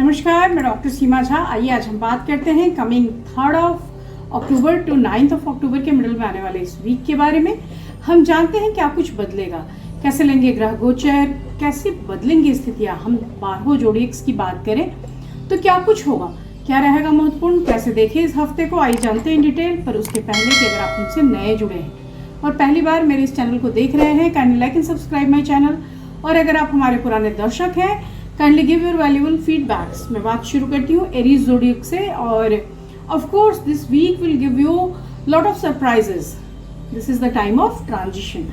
नमस्कार, मैं डॉक्टर सीमा झा। आइए आज हम बात करते हैं कमिंग 3 अक्टूबर टू 9 अक्टूबर के मिडल में आने वाले इस वीक के बारे में। हम जानते हैं क्या कुछ बदलेगा, कैसे लेंगे ग्रह गोचर, कैसे बदलेंगे स्थितियां। हम 12 जोडिएक्स की बात करें तो क्या कुछ होगा, क्या रहेगा महत्वपूर्ण, कैसे देखें इस हफ्ते को, आइए जानते हैं इन डिटेल। पर उसके पहले कि अगर आप हमसे नए जुड़े हैं और पहली बार मेरे इस चैनल को देख रहे हैं, kindly like and subscribe my channel. और अगर आप हमारे पुराने दर्शक हैं, kindly give your valuable feedbacks. मैं बात शुरू करती हूँ एरीज जोडिएक से। और of course this week will give you lot of surprises. This is the time of transition.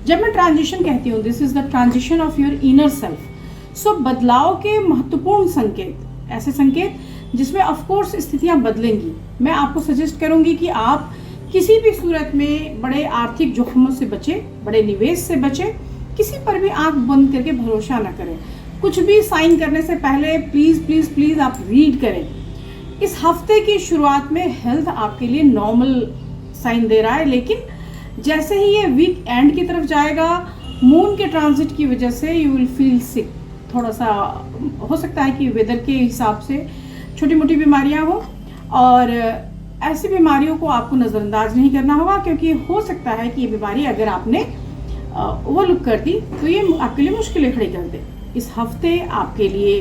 जब मैं ट्रांजिशन कहती हूँ, this is the transition of your inner self. So बदलाव के महत्वपूर्ण संकेत, ऐसे संकेत जिसमें ऑफ कोर्स स्थितियां बदलेंगी। मैं आपको सजेस्ट करूंगी कि आप किसी भी सूरत में बड़े आर्थिक जोखिमों से बचे, बड़े निवेश से बचे, किसी पर भी आंख बंद करके भरोसा न करें। कुछ भी साइन करने से पहले प्लीज प्लीज प्लीज आप रीड करें। इस हफ्ते की शुरुआत में हेल्थ आपके लिए नॉर्मल साइन दे रहा है, लेकिन जैसे ही ये वीक एंड की तरफ जाएगा, मून के ट्रांजिट की वजह से यू विल फील सिक। थोड़ा सा हो सकता है कि वेदर के हिसाब से छोटी मोटी बीमारियां हो, और ऐसी बीमारियों को आपको नज़रअंदाज नहीं करना होगा, क्योंकि हो सकता है कि ये बीमारी अगर आपने ओवरलुक कर दी तो ये आपके लिए मुश्किलें खड़ी कर दे। इस हफ्ते आपके लिए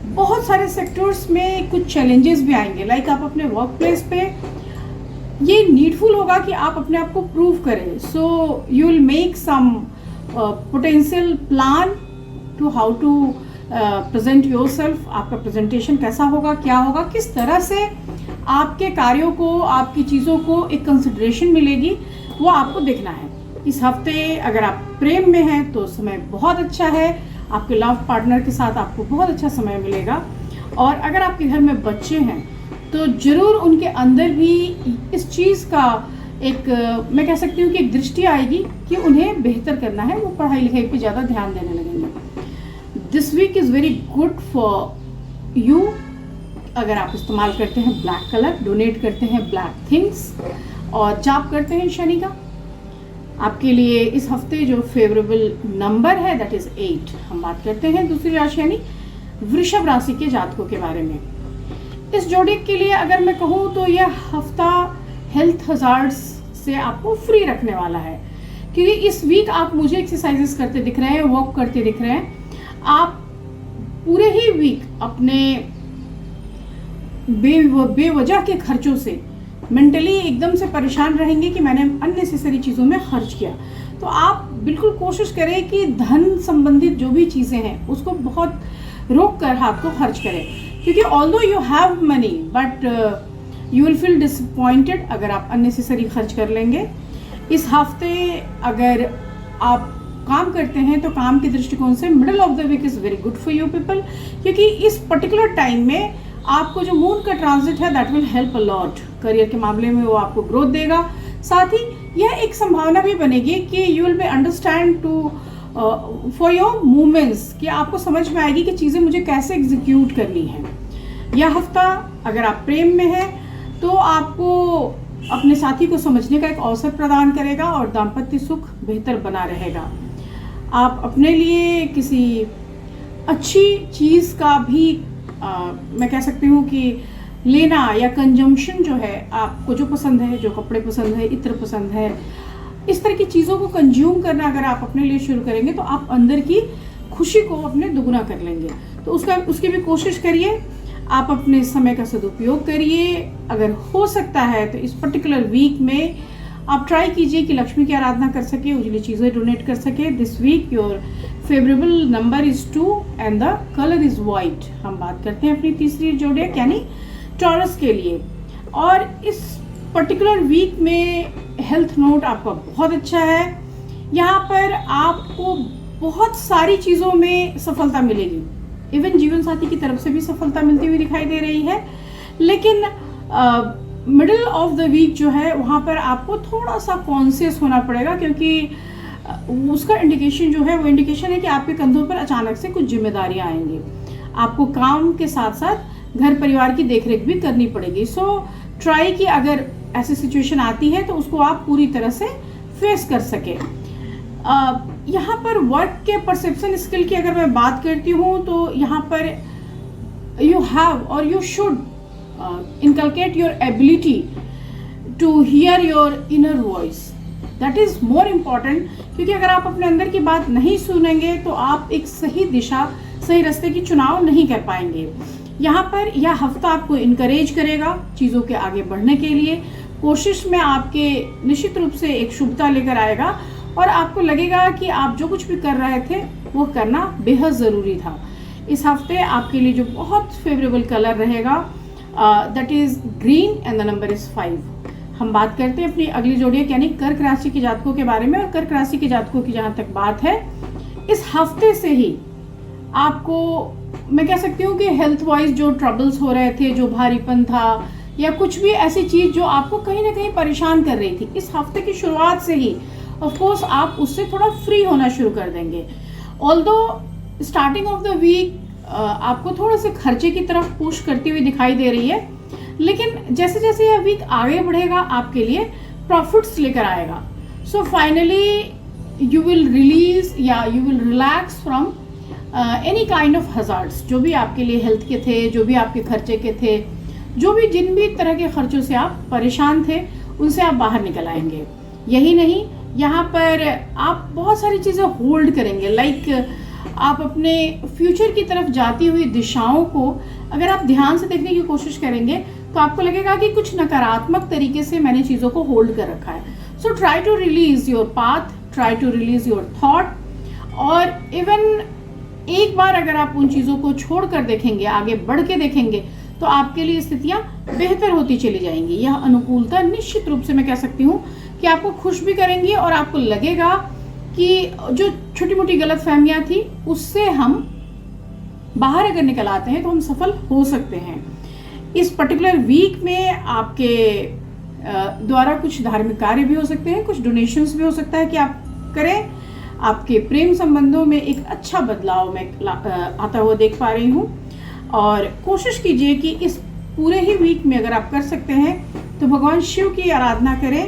बहुत सारे सेक्टर्स में कुछ चैलेंजेस भी आएंगे। लाइक आप अपने वर्क प्लेस पे ये नीडफुल होगा कि आप अपने आप को प्रूव करें। So you will make some potential plan to how to present yourself. आपका प्रेजेंटेशन कैसा होगा, क्या होगा, किस तरह से आपके कार्यों को, आपकी चीज़ों को एक कंसिडरेशन मिलेगी, वो आपको देखना है। इस हफ्ते अगर आप प्रेम में हैं तो समय बहुत अच्छा है। आपके लव पार्टनर के साथ आपको बहुत अच्छा समय मिलेगा। और अगर आपके घर में बच्चे हैं तो जरूर उनके अंदर भी इस चीज़ का एक, मैं कह सकती हूँ कि एक दृष्टि आएगी कि उन्हें बेहतर करना है, वो पढ़ाई लिखाई पे ज़्यादा ध्यान देने लगेंगे। This week is very good for you. अगर आप इस्तेमाल करते हैं ब्लैक कलर, डोनेट करते हैं ब्लैक थिंग्स और जाप करते हैं शनि का, आपके लिए इस हफ्ते जो फेवरेबल नंबर है दैट इज 8। हम बात करते हैं दूसरी राशि यानी वृषभ राशि के जातकों के बारे में। इस जोडिएक के लिए अगर मैं कहूँ तो यह हफ्ता हेल्थ हजार्ड्स से आपको फ्री रखने वाला है, क्योंकि इस वीक आप मुझे एक्सरसाइजेस करते दिख रहे हैं, वॉक करते दिख रहे हैं। आप पूरे ही वीक अपने बेवजह के खर्चों से मेंटली एकदम से परेशान रहेंगे कि मैंने अननेसेसरी चीज़ों में खर्च किया। तो आप बिल्कुल कोशिश करें कि धन संबंधित जो भी चीज़ें हैं उसको बहुत रोक कर हाथ को खर्च करें, क्योंकि although you have money but you will feel disappointed अगर आप अननेसेसरी खर्च कर लेंगे। इस हफ्ते अगर आप काम करते हैं तो काम के दृष्टिकोण से middle of the week is very good for you people, क्योंकि इस पर्टिकुलर टाइम में आपको जो मून का ट्रांजिट है that will help a lot. Career के मामले में वो आपको ग्रोथ देगा। साथ ही यह एक संभावना भी बनेगी कि you will be understand to for your movements, कि आपको समझ में आएगी कि चीज़ें मुझे कैसे एग्जीक्यूट करनी है। यह हफ्ता अगर आप प्रेम में हैं तो आपको अपने साथी को समझने का एक अवसर प्रदान करेगा और दाम्पत्य सुख बेहतर बना रहेगा। आप अपने लिए किसी अच्छी चीज़ का भी मैं कह सकती हूँ कि लेना या कंजम्पशन जो है, आपको जो पसंद है, जो कपड़े पसंद है, इत्र पसंद है, इस तरह की चीज़ों को कंज्यूम करना अगर आप अपने लिए शुरू करेंगे तो आप अंदर की खुशी को अपने दुगना कर लेंगे। तो उसकी भी कोशिश करिए। आप अपने समय का सदुपयोग करिए। अगर हो सकता है तो इस पर्टिकुलर वीक में आप ट्राई कीजिए कि लक्ष्मी की आराधना कर सके, उजली चीज़ें डोनेट कर सके। This week your favourable number is 2 and the colour is white. हम बात करते हैं अपनी तीसरी जोडिएक यानी टॉरस के लिए। और इस पर्टिकुलर वीक में हेल्थ नोट आपका बहुत अच्छा है। यहाँ पर आपको बहुत सारी चीज़ों में सफलता मिलेगी। इवन जीवन साथी की तरफ से भी सफलता मिलती हुई दिखाई दे रही है, लेकिन मिडिल ऑफ द वीक जो है वहाँ पर आपको थोड़ा सा कॉन्शियस होना पड़ेगा, क्योंकि उसका इंडिकेशन जो है वो इंडिकेशन है कि आपके कंधों पर अचानक से कुछ जिम्मेदारियां आएंगी। आपको काम के साथ साथ घर परिवार की देखरेख भी करनी पड़ेगी। सो ट्राई कि अगर ऐसी सिचुएशन आती है तो उसको आप पूरी तरह से फेस कर सके। यहाँ पर वर्क के परसेप्शन स्किल की अगर मैं बात करती हूँ तो यहाँ पर you have or you should inculcate your ability to hear your inner voice. That is more important, क्योंकि अगर आप अपने अंदर की बात नहीं सुनेंगे तो आप एक सही दिशा, सही रास्ते की चुनाव नहीं कर पाएंगे। यहाँ पर यह हफ्ता आपको इनकरेज करेगा चीज़ों के आगे बढ़ने के लिए, कोशिश में आपके निश्चित रूप से एक शुभता लेकर आएगा और आपको लगेगा कि आप जो कुछ भी कर रहे थे वो करना बेहद ज़रूरी था। इस हफ्ते आपके लिए जो बहुत फेवरेबल कलर रहेगा that is green and the number is 5। हम बात करते हैं अपनी अगली जोड़ी यानी कर्क राशि के जातकों के बारे में। और कर्क राशि के जातकों की जहाँ तक बात है, इस हफ्ते से ही आपको मैं कह सकती हूँ कि हेल्थ वाइज जो ट्रबल्स हो रहे थे, जो भारीपन था या कुछ भी ऐसी चीज़ जो आपको कहीं ना कहीं परेशान कर रही थी, इस हफ्ते की शुरुआत से ही ऑफ कोर्स आप उससे थोड़ा फ्री होना शुरू कर देंगे। Although starting of the week आपको थोड़ा से खर्चे की तरफ पुश करती हुई दिखाई दे रही है, लेकिन जैसे जैसे यह वीक आगे बढ़ेगा आपके लिए प्रॉफिट्स लेकर आएगा। So finally you will release या you will relax from any kind of hazards, जो भी आपके लिए हेल्थ के थे, जो भी आपके खर्चे के थे, जो भी जिन भी तरह के खर्चों से आप परेशान थे, उनसे आप बाहर निकल आएंगे। यही नहीं, यहाँ पर आप बहुत सारी चीज़ें होल्ड करेंगे, लाइक आप अपने फ्यूचर की तरफ जाती हुई दिशाओं को अगर आप ध्यान से देखने की कोशिश करेंगे तो आपको लगेगा कि कुछ नकारात्मक तरीके से मैंने चीज़ों को होल्ड कर रखा है। So try to release your path, try to release your thought, और इवन एक बार अगर आप उन चीज़ों को छोड़ कर देखेंगे, आगे बढ़ के देखेंगे, तो आपके लिए स्थितियाँ बेहतर होती चली जाएंगी। यह अनुकूलता निश्चित रूप से मैं कह सकती हूँ कि आपको खुश भी करेंगी और आपको लगेगा कि जो छोटी मोटी गलत फहमियाँ थी उससे हम बाहर अगर निकल आते हैं तो हम सफल हो सकते हैं। इस पर्टिकुलर वीक में आपके द्वारा कुछ धार्मिक कार्य भी हो सकते हैं, कुछ डोनेशंस भी हो सकता है कि आप करें। आपके प्रेम संबंधों में एक अच्छा बदलाव मैं आता हुआ देख पा रही हूँ, और कोशिश कीजिए कि इस पूरे ही वीक में अगर आप कर सकते हैं तो भगवान शिव की आराधना करें।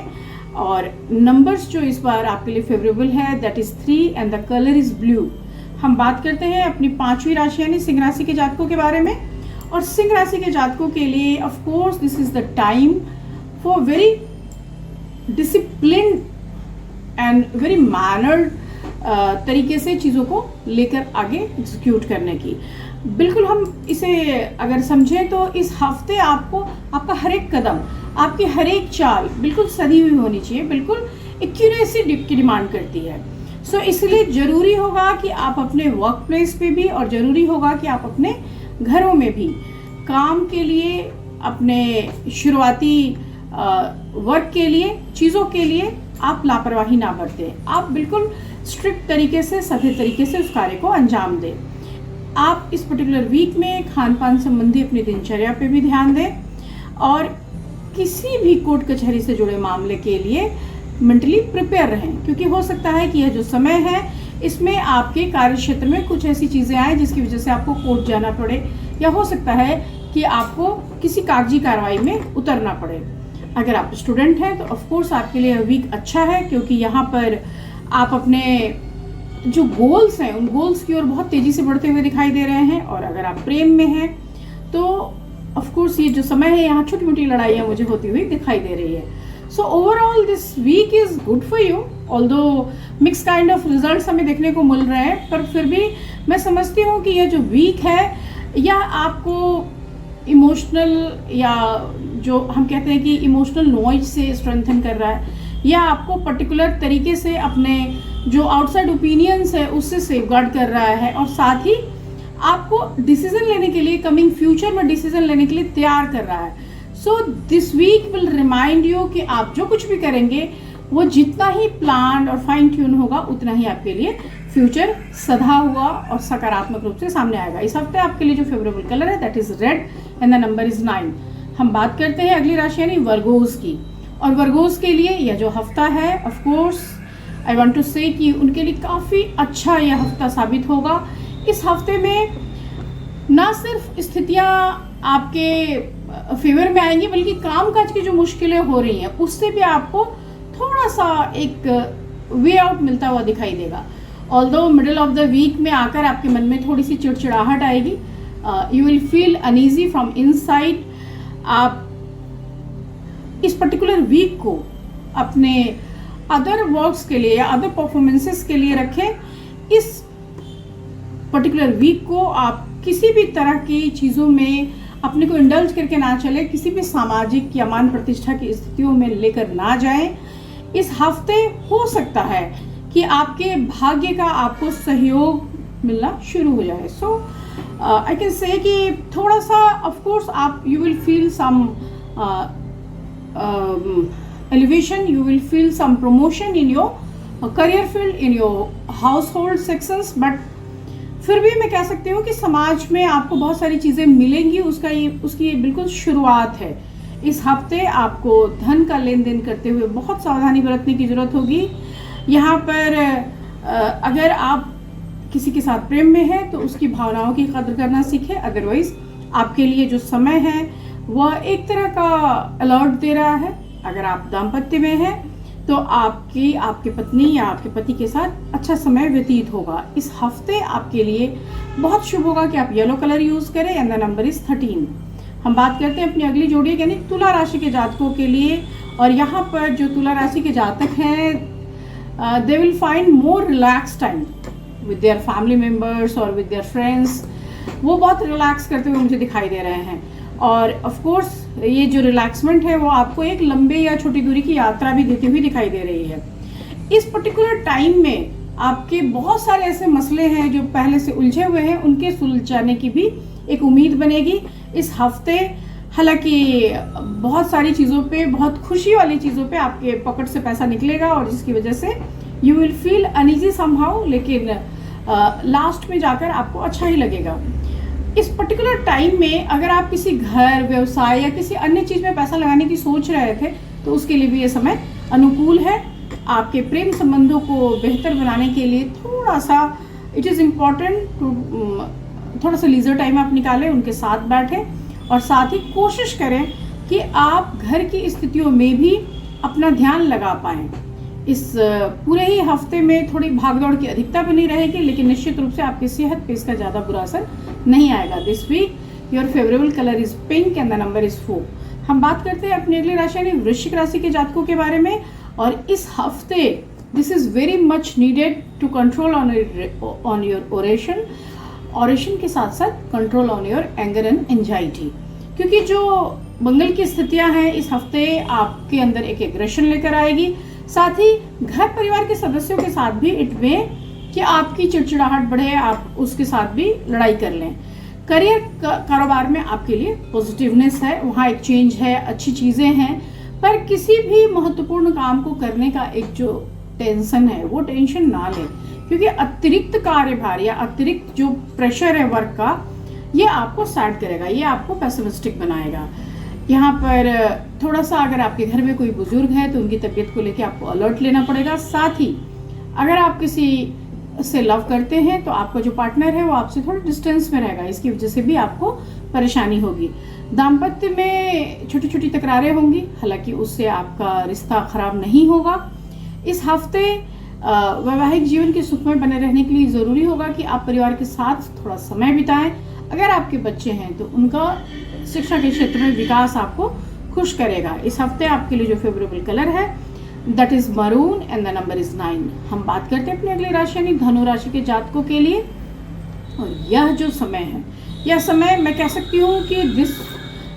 और नंबर्स जो इस बार आपके लिए फेवरेबल है that is 3 and the colour is blue. हम बात करते हैं अपनी 5वीं राशि यानी सिंह राशि के जातकों के बारे में। और सिंह राशि के जातकों के लिए of course this is the time for very discipline and very mannered तरीके से चीज़ों को लेकर आगे एग्जीक्यूट करने की। बिल्कुल हम इसे अगर समझें तो इस हफ्ते आपको आपका हर एक कदम, आपकी हर एक चाल बिल्कुल सधी हुई होनी चाहिए, बिल्कुल एक्यूरेसी की डिमांड करती है। सो इसलिए ज़रूरी होगा कि आप अपने वर्क प्लेस पे भी, और ज़रूरी होगा कि आप अपने घरों में भी काम के लिए, अपने शुरुआती वर्क के लिए, चीज़ों के लिए आप लापरवाही ना बरतें। आप बिल्कुल स्ट्रिक्ट तरीके से, सही तरीके से उस कार्य को अंजाम दें। आप इस पर्टिकुलर वीक में खान पान संबंधी अपनी दिनचर्या पे भी ध्यान दें, और किसी भी कोर्ट कचहरी से जुड़े मामले के लिए मेंटली प्रिपेयर रहें, क्योंकि हो सकता है कि यह जो समय है इसमें आपके कार्य क्षेत्र में कुछ ऐसी चीज़ें आए जिसकी वजह से आपको कोर्ट जाना पड़े, या हो सकता है कि आपको किसी कागजी कार्रवाई में उतरना पड़े। अगर आप स्टूडेंट हैं तो ऑफ कोर्स आपके लिए वीक अच्छा है, क्योंकि यहाँ पर आप अपने जो गोल्स हैं उन गोल्स की ओर बहुत तेज़ी से बढ़ते हुए दिखाई दे रहे हैं। और अगर आप प्रेम में हैं तो ऑफ कोर्स ये जो समय है यहाँ छोटी मोटी लड़ाइयाँ मुझे होती हुई दिखाई दे रही है। So overall this week is good for you, although mix kind of results हमें देखने को मिल रहे हैं, पर फिर भी मैं समझती हूँ कि यह जो वीक है यह आपको इमोशनल, या जो हम कहते हैं कि इमोशनल नॉइज से स्ट्रेंथन कर रहा है, या आपको पर्टिकुलर तरीके से अपने जो आउटसाइड ओपिनियंस है उससे सेफगार्ड कर रहा है, और साथ ही आपको डिसीजन लेने के लिए, कमिंग फ्यूचर में डिसीजन लेने के लिए तैयार कर रहा है। So this week will remind you कि आप जो कुछ भी करेंगे वो जितना ही प्लान और फाइन ट्यून होगा उतना ही आपके लिए फ्यूचर सधा हुआ और सकारात्मक रूप से सामने आएगा। इस हफ्ते आपके लिए जो फेवरेबल कलर है that is red and the number is 9। हम बात करते हैं अगली राशि यानी वर्गोस की, और वर्गोस के लिए यह जो हफ्ता है of course I want to say कि उनके लिए काफ़ी अच्छा यह हफ्ता साबित होगा। इस हफ्ते में ना सिर्फ स्थितियाँ आपके फेवर में आएंगी, बल्कि कामकाज की जो मुश्किलें हो रही हैं उससे भी आपको थोड़ा सा एक वे आउट मिलता हुआ दिखाई देगा। Although middle of the week में आकर आपके मन में थोड़ी सी चिड़चिड़ाहट आएगी, you will feel uneasy from inside. आप इस पर्टिकुलर वीक को अपने अदर वर्क्स के लिए या अदर परफॉर्मेंसेस के लिए रखें। इस पर्टिकुलर वीक को आप किसी भी तरह की चीज़ों में अपने को इंडल्ज करके ना चले, किसी भी सामाजिक या मान प्रतिष्ठा की स्थितियों में लेकर ना जाएं। इस हफ्ते हो सकता है कि आपके भाग्य का आपको सहयोग मिलना शुरू हो जाए। सो आई कैन से कि थोड़ा सा ऑफ कोर्स आप you will feel some elevation, you will feel some promotion in your career field, in your household sections, but फिर भी मैं कह सकती हूँ कि समाज में आपको बहुत सारी चीज़ें मिलेंगी, उसकी ये बिल्कुल शुरुआत है। इस हफ्ते आपको धन का लेन देन करते हुए बहुत सावधानी बरतने की ज़रूरत होगी। यहाँ पर अगर आप किसी के साथ प्रेम में है तो उसकी भावनाओं की कदर करना सीखें, अदरवाइज आपके लिए जो समय है वह एक तरह का अलर्ट दे रहा है। अगर आप दाम्पत्य में हैं तो आपके पत्नी या आपके पति के साथ अच्छा समय व्यतीत होगा। इस हफ्ते आपके लिए बहुत शुभ होगा कि आप येलो कलर यूज़ करें एंड द नंबर इज़ 13। हम बात करते हैं अपनी अगली जोड़ी यानी तुला राशि के जातकों के लिए। और यहाँ पर जो तुला राशि के जातक हैं they will find more relax time with their family members और विद देयर फ्रेंड्स। वो बहुत रिलैक्स करते हुए मुझे दिखाई दे रहे हैं। और ऑफ कोर्स ये जो रिलैक्समेंट है वो आपको एक लंबे या छोटी दूरी की यात्रा भी देती हुई दिखाई दे रही है। इस पर्टिकुलर टाइम में आपके बहुत सारे ऐसे मसले हैं जो पहले से उलझे हुए हैं, उनके सुलझाने की भी एक उम्मीद बनेगी इस हफ्ते। हालांकि बहुत सारी चीज़ों पे, बहुत खुशी वाली चीज़ों पे आपके पॉकेट से पैसा निकलेगा और जिसकी वजह से you will feel uneasy somehow, लेकिन लास्ट में जाकर आपको अच्छा ही लगेगा। इस पर्टिकुलर टाइम में अगर आप किसी घर, व्यवसाय या किसी अन्य चीज़ में पैसा लगाने की सोच रहे थे तो उसके लिए भी ये समय अनुकूल है। आपके प्रेम संबंधों को बेहतर बनाने के लिए थोड़ा सा इट इज़ इम्पॉर्टेंट टू थोड़ा सा लीजर टाइम आप निकालें, उनके साथ बैठें और साथ ही कोशिश करें कि आप घर की स्थितियों में भी अपना ध्यान लगा पाएँ। इस पूरे ही हफ्ते में थोड़ी भागदौड़ की अधिकता बनी रहेगी, लेकिन निश्चित रूप से आपकी सेहत पे इसका ज़्यादा बुरा असर नहीं आएगा। This week your favourable colour is pink and the number is 4। हम बात करते हैं अपनी अगली राशि यानी वृश्चिक राशि के जातकों के बारे में। और इस हफ्ते this is very much needed to control on your aggression के साथ साथ control on your anger and anxiety, क्योंकि जो मंगल की स्थितियां हैं इस हफ्ते आपके अंदर एक एग्रेशन लेकर आएगी। साथ ही घर परिवार के सदस्यों के साथ भी इट में कि आपकी चिड़चिड़ाहट बढ़े, आप उसके साथ भी लड़ाई कर लें। करियर कारोबार में आपके लिए पॉजिटिवनेस है, वहाँ एक चेंज है, अच्छी चीज़ें हैं, पर किसी भी महत्वपूर्ण काम को करने का एक जो टेंशन है वो टेंशन ना लें, क्योंकि अतिरिक्त कार्यभार या अतिरिक्त जो प्रेशर है वर्क का ये आपको सैड करेगा, ये आपको पेसिमिस्टिक बनाएगा। यहाँ पर थोड़ा सा अगर आपके घर में कोई बुजुर्ग है तो उनकी तबीयत को लेकर आपको अलर्ट लेना पड़ेगा। साथ ही अगर आप किसी से लव करते हैं तो आपका जो पार्टनर है वो आपसे थोड़ा डिस्टेंस में रहेगा, इसकी वजह से भी आपको परेशानी होगी। दाम्पत्य में छोटी छोटी तकरारें होंगी, हालांकि उससे आपका रिश्ता खराब नहीं होगा। इस हफ्ते वैवाहिक जीवन के सुख में बने रहने के लिए ज़रूरी होगा कि आप परिवार के साथ थोड़ा समय बिताएं। अगर आपके बच्चे हैं तो उनका शिक्षा के क्षेत्र में विकास आपको खुश करेगा। इस हफ्ते आपके लिए जो फेवरेबल कलर है that is maroon and the number is 9। हम बात करते हैं अपनी अगली राशि यानी धनु राशि के जातकों के लिए। और यह जो समय है, यह समय मैं कह सकती हूँ कि this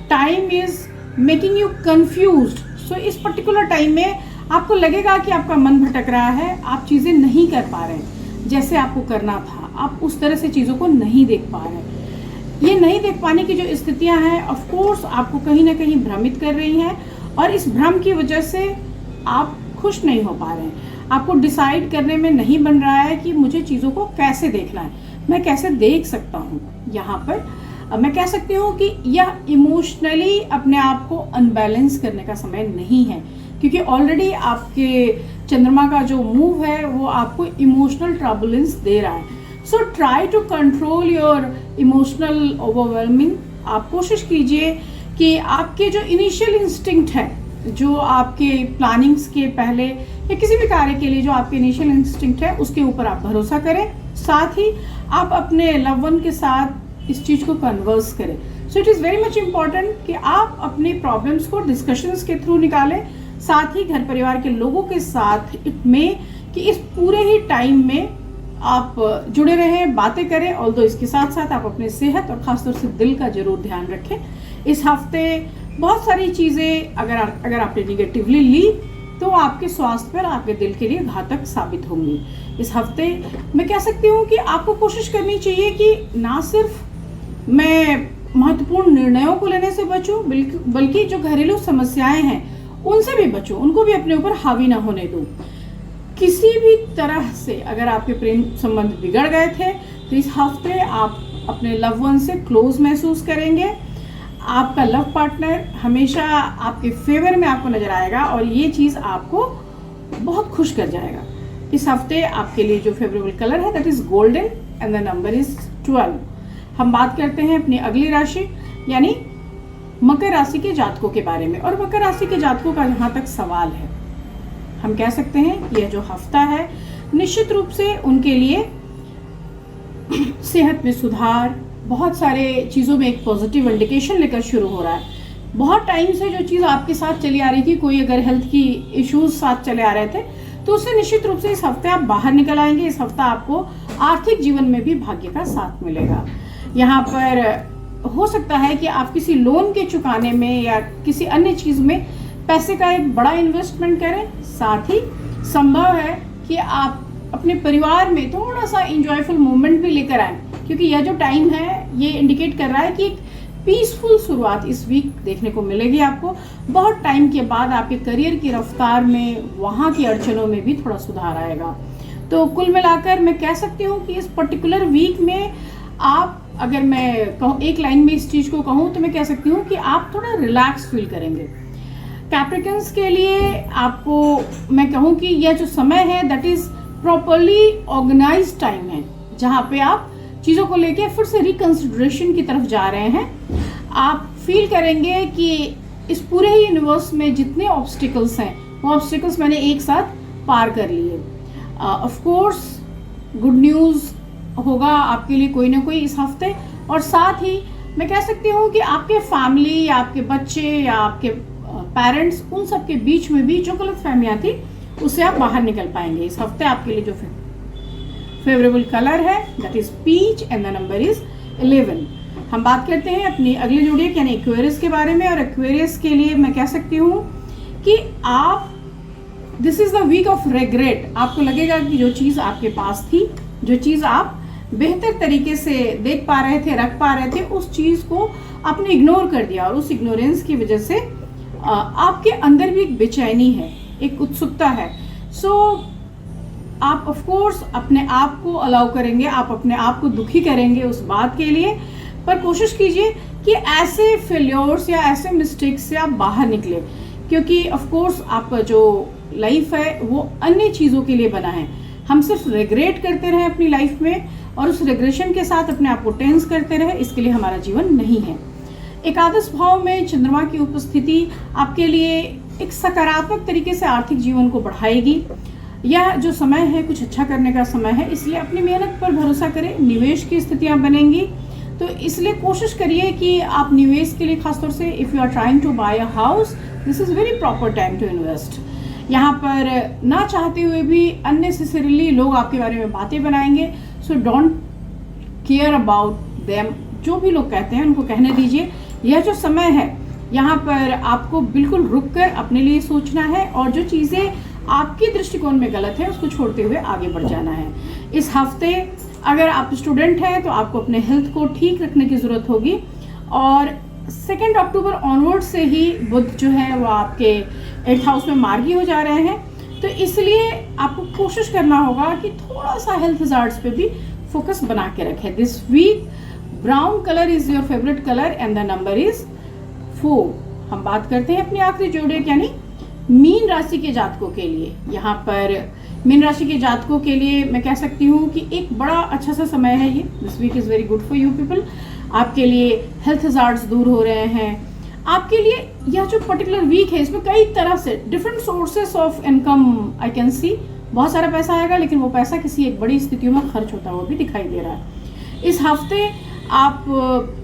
time is making you confused. So इस पर्टिकुलर टाइम में आपको लगेगा कि आपका मन भटक रहा है, आप चीज़ें नहीं कर पा रहे हैं जैसे आपको करना था, आप उस तरह से चीज़ों को नहीं देख पा रहे हैं। ये नहीं देख पाने की जो स्थितियां हैं ऑफ कोर्स आपको कहीं ना कहीं भ्रमित कर रही हैं और इस भ्रम की वजह से आप खुश नहीं हो पा रहे हैं। आपको डिसाइड करने में नहीं बन रहा है कि मुझे चीज़ों को कैसे देखना है, मैं कैसे देख सकता हूँ। यहाँ पर मैं कह सकती हूँ कि यह इमोशनली अपने आप को अनबैलेंस करने का समय नहीं है, क्योंकि ऑलरेडी आपके चंद्रमा का जो मूव है वो आपको इमोशनल ट्रबुलेंस दे रहा है। So try to control your emotional overwhelming. आप कोशिश कीजिए कि आपके जो इनिशियल इंस्टिंक्ट है, जो आपके प्लानिंग्स के पहले या किसी भी कार्य के लिए जो आपके इनिशियल इंस्टिंक्ट है उसके ऊपर आप भरोसा करें। साथ ही आप अपने लव वन के साथ इस चीज़ को कन्वर्स करें। So it is very much important कि आप अपने प्रॉब्लम्स को डिस्कशंस के थ्रू निकालें, साथ ही घर परिवार के लोगों के साथ में कि इस पूरे ही टाइम में आप जुड़े रहें, बातें करें। ऑल्दो इसके साथ साथ आप अपने सेहत और ख़ासतौर से दिल का जरूर ध्यान रखें। इस हफ्ते बहुत सारी चीज़ें अगर आपने निगेटिवली ली तो आपके स्वास्थ्य पर, आपके दिल के लिए घातक साबित होंगी। इस हफ्ते मैं कह सकती हूँ कि आपको कोशिश करनी चाहिए कि ना सिर्फ मैं महत्वपूर्ण निर्णयों को लेने से बचूं, बल्कि जो घरेलू समस्याएं हैं उनसे भी बचूं, उनको भी अपने ऊपर हावी ना होने दूं। किसी भी तरह से अगर आपके प्रेम संबंध बिगड़ गए थे तो इस हफ्ते आप अपने लव वन से क्लोज महसूस करेंगे। आपका लव पार्टनर हमेशा आपके फेवर में आपको नजर आएगा और ये चीज़ आपको बहुत खुश कर जाएगा। इस हफ्ते आपके लिए जो फेवरेबल कलर है that is golden and the number is 12। हम बात करते हैं अपनी अगली राशि यानी मकर राशि के जातकों के बारे में। और मकर राशि के जातकों का जहाँ तक सवाल है, हम कह सकते हैं यह जो हफ्ता है निश्चित रूप से उनके लिए सेहत में सुधार, बहुत सारे चीज़ों में एक पॉजिटिव इंडिकेशन लेकर शुरू हो रहा है। बहुत टाइम से जो चीज़ आपके साथ चली आ रही थी, कोई अगर हेल्थ की इश्यूज साथ चले आ रहे थे तो उससे निश्चित रूप से इस हफ्ते आप बाहर निकल आएंगे। इस हफ्ता आपको आर्थिक जीवन में भी भाग्य का साथ मिलेगा। यहाँ पर हो सकता है कि आप किसी लोन के चुकाने में या किसी अन्य चीज़ में पैसे का एक बड़ा इन्वेस्टमेंट करें। साथ ही संभव है कि आप अपने परिवार में थोड़ा सा इंजॉयफुल मोमेंट भी लेकर आए, क्योंकि यह जो टाइम है ये इंडिकेट कर रहा है कि एक पीसफुल शुरुआत इस वीक देखने को मिलेगी आपको। बहुत टाइम के बाद आपके करियर की रफ्तार में, वहाँ की अड़चनों में भी थोड़ा सुधार आएगा। तो कुल मिलाकर मैं कह सकती हूँ कि इस पर्टिकुलर वीक में आप, अगर मैं कहूँ एक लाइन में इस चीज़ को कहूँ तो मैं कह सकती हूँ कि आप थोड़ा रिलैक्स फील करेंगे। कैप्रिकन्स के लिए आपको मैं कहूँ कि यह जो समय है that is properly organised time है, जहाँ पे आप चीज़ों को लेके फिर से रिकंसिडरेशन की तरफ जा रहे हैं। आप फील करेंगे कि इस पूरे ही यूनिवर्स में जितने ऑब्स्टिकल्स हैं वो ऑब्स्टिकल्स मैंने एक साथ पार कर लिए। ऑफ कोर्स गुड न्यूज़ होगा आपके लिए कोई ना कोई इस हफ्ते। और साथ ही मैं कह सकती हूँ कि आपके फैमिली या आपके बच्चे या आपके पेरेंट्स, उन सब के बीच में भी जो गलत फहमियाँ थी उससे आप बाहर निकल पाएंगे। इस हफ्ते आपके लिए जो फेवरेबल कलर है that is peach and the number is 11। हम बात करते हैं अपनी अगली जोड़ी यानी एक्वेरियस के बारे में। और एक्वेरियस के लिए मैं कह सकती हूँ कि आप, this is the week of regret. आपको लगेगा कि जो चीज़ आपके पास थी, जो चीज़ आप बेहतर तरीके से देख पा रहे थे, रख पा रहे थे, उस चीज़ को आपने इग्नोर कर दिया और उस इग्नोरेंस की वजह से आपके अंदर भी एक बेचैनी है, एक उत्सुकता है। सो आप ऑफ कोर्स अपने आप को अलाउ करेंगे, आप अपने आप को दुखी करेंगे उस बात के लिए, पर कोशिश कीजिए कि ऐसे फेल्योर्स या ऐसे मिस्टेक्स से आप बाहर निकले, क्योंकि ऑफ कोर्स आपका जो लाइफ है वो अन्य चीज़ों के लिए बना है। हम सिर्फ रिग्रेट करते रहे अपनी लाइफ में और उस रिग्रेशन के साथ अपने आप को टेंस करते रहे, इसके लिए हमारा जीवन नहीं है। एकादश भाव में चंद्रमा की उपस्थिति आपके लिए एक सकारात्मक तरीके से आर्थिक जीवन को बढ़ाएगी। यह जो समय है कुछ अच्छा करने का समय है, इसलिए अपनी मेहनत पर भरोसा करें। निवेश की स्थितियां बनेंगी, तो इसलिए कोशिश करिए कि आप निवेश के लिए, खासतौर से if you are trying to buy a house, this is very proper time to invest. यहाँ पर ना चाहते हुए भी अननेसेसरीली लोग आपके बारे में बातें बनाएंगे, so don't care about them. जो भी लोग कहते हैं उनको कहने दीजिए। यह जो समय है यहाँ पर आपको बिल्कुल रुक कर अपने लिए सोचना है और जो चीज़ें आपके दृष्टिकोण में गलत है उसको छोड़ते हुए आगे बढ़ जाना है। इस हफ्ते अगर आप स्टूडेंट हैं तो आपको अपने हेल्थ को ठीक रखने की ज़रूरत होगी। और 2 अक्टूबर ऑनवर्ड से ही बुध जो है वो आपके 8th हाउस में मार्गी हो जा रहे हैं, तो इसलिए आपको कोशिश करना होगा कि थोड़ा सा हेल्थ हज़ार्ड्स पे भी फोकस बना के रखें। This week brown colour is your favourite colour and the number is 4। हम बात करते हैं अपनी आखिरी जोड़ी यानी मीन राशि के जातकों के लिए। यहाँ पर मीन राशि के जातकों के लिए मैं कह सकती हूँ कि एक बड़ा अच्छा सा समय है ये। This week is very good for you people. आपके लिए हेल्थ हज़ार्ड्स दूर हो रहे हैं। आपके लिए यह जो पर्टिकुलर वीक है इसमें कई तरह से different sources of income I can see. बहुत सारा पैसा आएगा, लेकिन वो पैसा किसी एक बड़ी स्थितियों में खर्च होता हुआ भी दिखाई दे रहा है। इस हफ्ते आप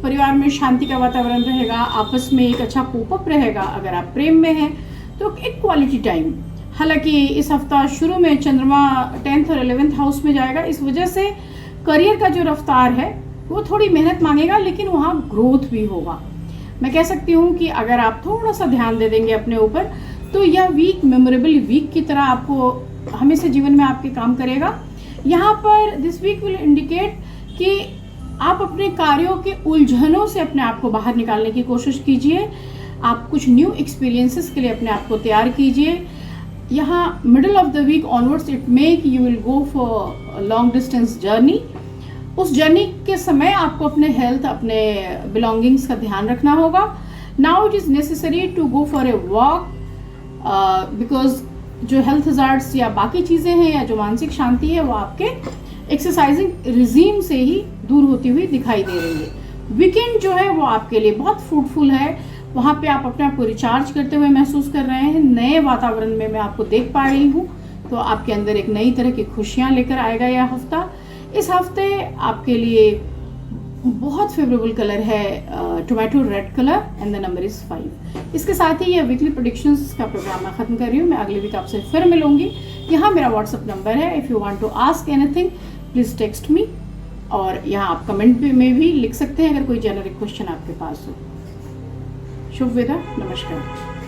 परिवार में शांति का वातावरण रहेगा, आपस में एक अच्छा कोपअप रहेगा। अगर आप प्रेम में हैं तो एक क्वालिटी टाइम। हालांकि इस हफ्ता शुरू में चंद्रमा 10th और 11th हाउस में जाएगा, इस वजह से करियर का जो रफ्तार है वो थोड़ी मेहनत मांगेगा, लेकिन वहाँ ग्रोथ भी होगा। मैं कह सकती हूँ कि अगर आप थोड़ा सा ध्यान दे देंगे अपने ऊपर तो यह वीक मेमोरेबल वीक की तरह आपको हमेशा जीवन में आपके काम करेगा। यहाँ पर दिस वीक विल इंडिकेट कि आप अपने कार्यों के उलझनों से अपने आप को बाहर निकालने की कोशिश कीजिए। आप कुछ न्यू एक्सपीरियंसेस के लिए अपने आप को तैयार कीजिए। यहाँ middle of the week onwards it make you will go for long distance journey. उस जर्नी के समय आपको अपने हेल्थ, अपने बिलोंगिंग्स का ध्यान रखना होगा। Now it is necessary to go for a walk, because जो हेल्थ हजार्ड्स या बाकी चीज़ें हैं या जो मानसिक शांति है वो आपके एक्सरसाइजिंग रिजीम से ही दूर होती हुई दिखाई दे रही है। वीकेंड जो है वो आपके लिए बहुत फ्रूटफुल है। वहाँ पे आप अपने आप को रिचार्ज करते हुए महसूस कर रहे हैं। नए वातावरण में मैं आपको देख पा रही हूँ, तो आपके अंदर एक नई तरह की खुशियाँ लेकर आएगा यह हफ्ता। इस हफ्ते आपके लिए बहुत फेवरेबल कलर है tomato red colour and the number is 5। इसके साथ ही यह वीकली प्रेडिक्शंस का प्रोग्राम मैं ख़त्म कर रही हूँ। मैं अगले वीक आपसे फिर मिलूंगी। यहाँ मेरा व्हाट्सअप नंबर है, if you want to ask anything please text me, और यहाँ आप कमेंट में भी लिख सकते हैं अगर कोई जेनरिक क्वेश्चन आपके पास हो। शुभ विदा, नमस्कार।